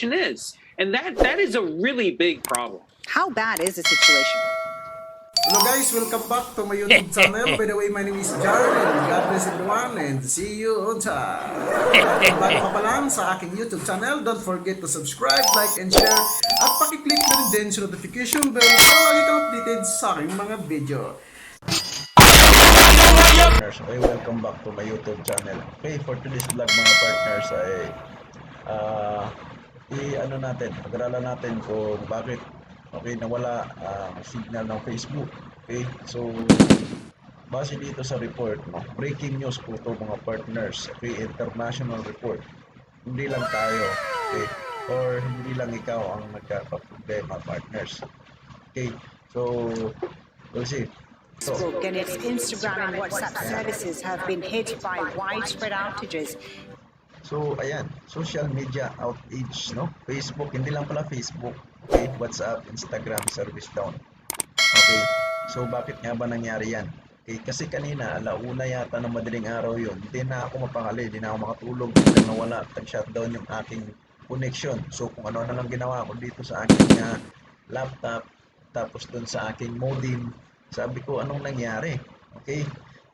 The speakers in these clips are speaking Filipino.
is. And that is a really big problem. How bad is the situation? Hello guys, welcome back to my YouTube channel. By the way, my name is Sherr and God bless everyone and see you on time. At bago ka pa lang sa aking YouTube channel, don't forget to subscribe, like, and share at pakiclick na rin din sa notification bell para lagi kang updated sa aking mga video. Partners, okay, welcome back to my YouTube channel. Okay, for today's vlog mga partners ay pag-aralan natin kung bakit nawala ang signal ng Facebook. Okay, so base dito sa report, breaking news po to mga partners. Okay, international report. Hindi lang tayo, okay, or hindi lang ikaw ang nagkakaproblema partners. Okay, so we'll see. Facebook and its Instagram and WhatsApp services have been hit by widespread outages. So, ayan, social media outage, no? Facebook, hindi lang pala Facebook, okay? WhatsApp, Instagram, service down. Okay, so bakit nga ba nangyari yan? Okay, kasi kanina, alauna yata ng madaling araw yun, hindi na ako mapakali, hindi na ako makatulog, hindi na nawala, nag-shutdown yung aking connection. So, kung ano na lang ginawa ko dito sa aking laptop, tapos dun sa aking modem, sabi ko, anong nangyari? Okay,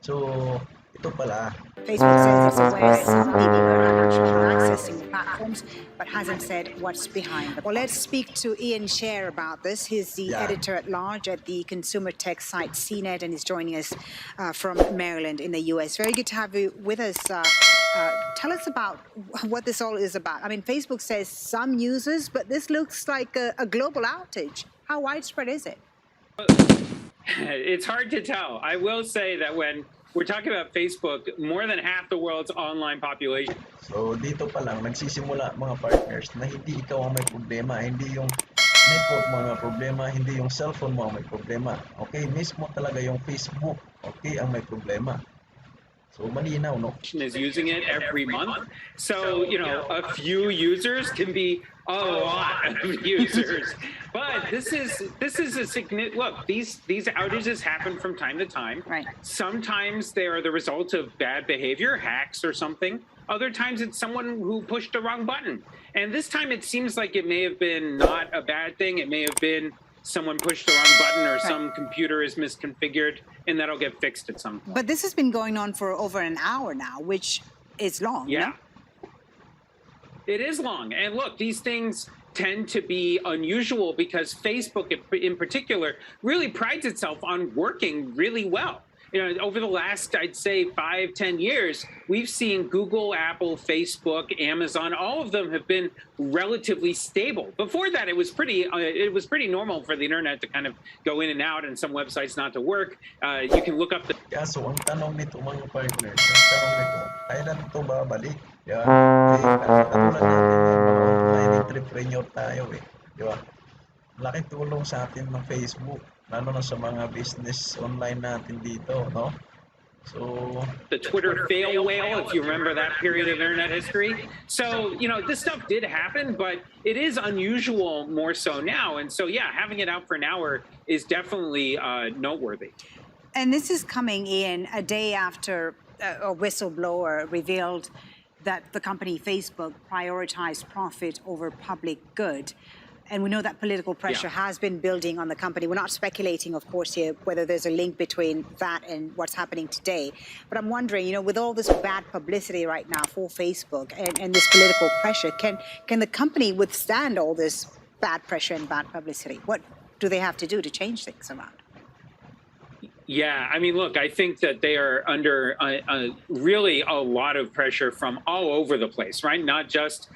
so, ito pala. Facebook says it's aware some people are actually accessing the platforms, but hasn't said what's behind them. Well, let's speak to Sherr about this. He's the editor-at-large at the consumer tech site CNET, and he's joining us from Maryland in the U.S. Very good to have you with us. Tell us about what this all is about. I mean, Facebook says some users, but this looks like a global outage. How widespread is it? It's hard to tell. I will say that when we're talking about Facebook, more than half the world's online population. So dito pa lang nagsisimula mga partners na hindi ikaw ang may problema, hindi yung network mo ang may problema, hindi yung cellphone mo ang may problema. Okay, mismo talaga yung Facebook, okay, ang may problema. So malinaw, no? Is using it every month. So, you know, a few users can be a lot of users. But this is a significant look. These outages happen from time to time. Right. Sometimes they are the result of bad behavior, hacks or something. Other times it's someone who pushed the wrong button. And this time it seems like it may have been not a bad thing. It may have been someone pushed the wrong button or some computer is misconfigured, and that'll get fixed at some point. But this has been going on for over an hour now, which is long. Yeah. No? It is long. And look, these things tend to be unusual because Facebook in particular really prides itself on working really well. You know, over the last, I'd say 5-10 years, we've seen Google, Apple, Facebook, Amazon, all of them have been relatively stable. Before that, it was pretty normal for the internet to kind of go in and out and some websites not to work. You can look up the... Yeah, so ang tanong nito mga partners, kailan ito babalik? Yeah, katulad natin yung mga online entrepreneur tayo di ba? Laking tulong sa atin ng Facebook, lalo na sa mga business online natin dito, no? So the Twitter fail whale, if you remember that period of internet history. So, you know, this stuff did happen, but it is unusual more so now. And so, yeah, having it out for an hour is definitely noteworthy. And this is coming in a day after a whistleblower revealed that the company Facebook prioritized profit over public good. And we know that political pressure has been building on the company. We're not speculating, of course, here whether there's a link between that and what's happening today. But I'm wondering, you know, with all this bad publicity right now for Facebook and this political pressure, can the company withstand all this bad pressure and bad publicity? What do they have to do to change things around? Yeah, I mean, look, I think that they are under really a lot of pressure from all over the place, right? Not just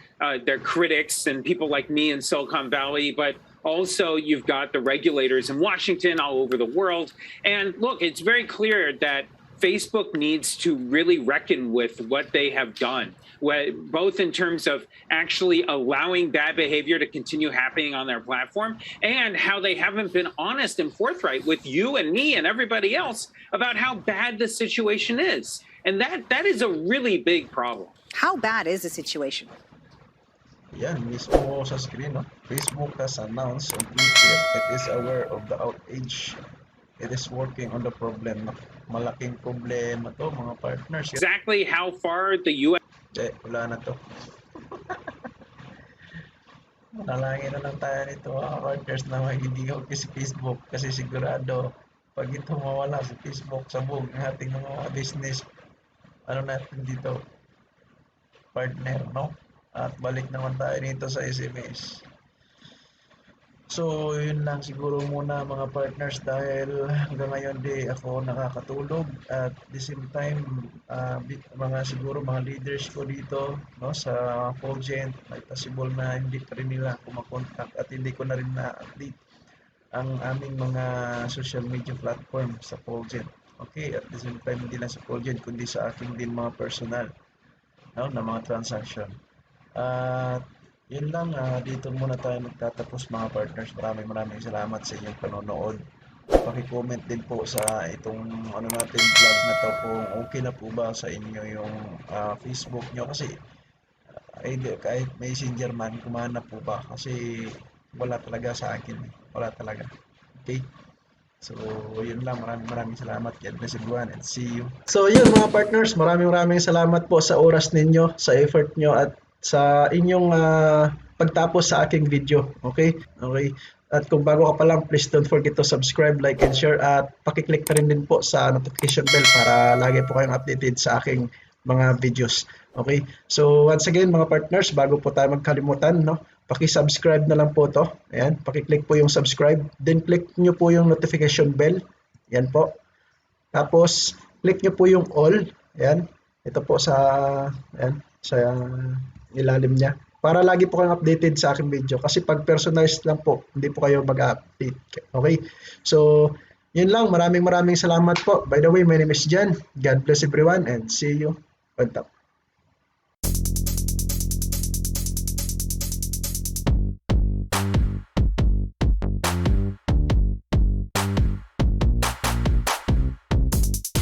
their critics and people like me in Silicon Valley, but also you've got the regulators in Washington, all over the world. And look, it's very clear that Facebook needs to really reckon with what they have done, both in terms of actually allowing bad behavior to continue happening on their platform and how they haven't been honest and forthright with you and me and everybody else about how bad the situation is. And that is a really big problem. How bad is the situation? Yan, mismo sa screen, no? Facebook has announced on Twitter it is aware of the outage. It is working on the problem. Malaking problema to, mga partners. Exactly how far the U.S. Wala na to. Manalangin na lang tayo nito mga partners na magiging okay si Facebook kasi sigurado pag ito mawala si Facebook, sabog ng ating mga business, ano natin dito, partner, no? At balik naman tayo dito sa SMS. So, yun lang siguro muna mga partners dahil hanggang ngayon di ako nakakatulog at the same time mga siguro mga leaders ko dito no sa Fulgent may possible na hindi pa rin nila ako makontak at hindi ko na rin na-update ang aming mga social media platform sa Fulgent. Okay, at the same time hindi lang sa Fulgent kundi sa aking din mga personal no, na mga transaction. At yun lang, dito muna tayo magtatapos mga partners. Maraming salamat sa inyong panonood. Paki-comment din po sa itong ano natin vlog na to kung okay na po ba sa inyo yung Facebook nyo kasi kahit messenger man kumana po ba kasi wala talaga sa akin. Wala talaga. Okay? So, yun lang. Maraming salamat. God bless everyone and see you. So, yun mga partners. Maraming salamat po sa oras ninyo, sa effort nyo at sa inyong pagtapos sa aking video. Okay? Okay. At kung bago ka pa lang, please don't forget to subscribe, like, and share. At pakiclick na rin din po sa notification bell para lagi po kayong updated sa aking mga videos. Okay? So, once again mga partners, bago po tayo magkalimutan, no? Paki-subscribe na lang po to. Ayan, paki-click po yung subscribe. Then click nyo po yung notification bell. Ayan po. Tapos, click nyo po yung all. Ayan. Ito po ayan, sa ilalim niya. Para lagi po kayong updated sa aking video. Kasi pag personalized lang po, hindi po kayo mag-update. Okay? So, yun lang. Maraming salamat po. By the way, my name is Jan. God bless everyone and see you on top.